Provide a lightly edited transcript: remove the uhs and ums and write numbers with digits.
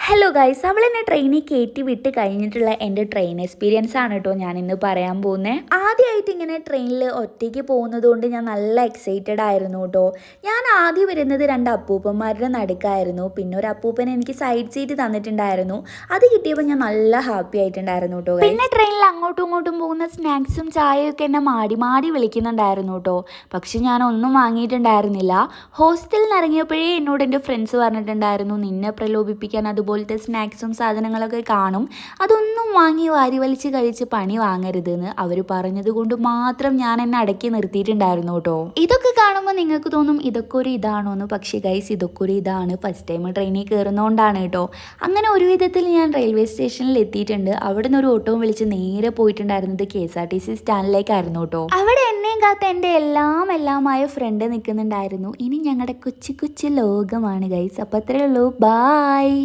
Hello guys, അവളെന്നെ ട്രെയിനിൽ കയറ്റി വിട്ട് കഴിഞ്ഞിട്ടുള്ള എൻ്റെ ട്രെയിൻ എക്സ്പീരിയൻസ് ആണ് കേട്ടോ ഞാൻ ഇന്ന് പറയാൻ പോകുന്നത്. ആദ്യമായിട്ട് ഇങ്ങനെ ട്രെയിനിൽ ഒറ്റയ്ക്ക് പോകുന്നത് കൊണ്ട് ഞാൻ നല്ല എക്സൈറ്റഡ് ആയിരുന്നു കേട്ടോ. ഞാൻ ആദ്യം വരുന്നത് രണ്ട് അപ്പൂപ്പന്മാരുടെ നടുക്കായിരുന്നു. പിന്നെ ഒരു അപ്പൂപ്പൻ എനിക്ക് സൈഡ് സീറ്റ് തന്നിട്ടുണ്ടായിരുന്നു. അത് കിട്ടിയപ്പോൾ ഞാൻ നല്ല ഹാപ്പി ആയിട്ടുണ്ടായിരുന്നു കേട്ടോ. പിന്നെ ട്രെയിനിൽ അങ്ങോട്ടും ഇങ്ങോട്ടും പോകുന്ന സ്നാക്സും ചായയൊക്കെ എന്നെ മാടി മാടി വിളിക്കുന്നുണ്ടായിരുന്നു കേട്ടോ. പക്ഷെ ഞാൻ ഒന്നും വാങ്ങിയിട്ടുണ്ടായിരുന്നില്ല. ഹോസ്റ്റലിൽ നിന്ന് ഇറങ്ങിയപ്പോഴേ എന്നോട് എൻ്റെ ഫ്രണ്ട്സ് പറഞ്ഞിട്ടുണ്ടായിരുന്നു, നിന്നെ പ്രലോഭിപ്പിക്കാൻ അതുപോലത്തെ സ്നാക്സും സാധനങ്ങളൊക്കെ കാണും, അതൊന്നും വാങ്ങി വാരി വലിച്ച് കഴിച്ച് പണി വാങ്ങരുതെന്ന് അവർ പറഞ്ഞത് കൊണ്ട് മാത്രം ഞാൻ എന്നെ അടക്കി നിർത്തിയിട്ടുണ്ടായിരുന്നു കേട്ടോ. ഇതൊക്കെ കാണുമ്പോൾ നിങ്ങൾക്ക് തോന്നും ഇതൊക്കെ ഒരു ഇതാണോന്ന്. പക്ഷേ ഗൈസ്, ഇതൊക്കെ ഒരു ഇതാണ്. ഫസ്റ്റ് ടൈം ട്രെയിനിൽ കയറുന്നതുകൊണ്ടാണ് കേട്ടോ. അങ്ങനെ ഒരു വിധത്തിൽ ഞാൻ റെയിൽവേ സ്റ്റേഷനിൽ എത്തിയിട്ടുണ്ട്. അവിടെ നിന്ന് ഒരു ഓട്ടോവും വിളിച്ച് നേരെ പോയിട്ടുണ്ടായിരുന്നത് KSRTC സ്റ്റാൻഡിലേക്കായിരുന്നു കേട്ടോ. അവിടെ എന്നെയും കാത്ത എൻ്റെ എല്ലാമായ ഫ്രണ്ട് നിൽക്കുന്നുണ്ടായിരുന്നു. ഇനി ഞങ്ങളുടെ കൊച്ചു കൊച്ചു ലോകമാണ് ഗൈസ്. അപ്പോൾ അത്രയേ ഉള്ളൂ. ബായ്.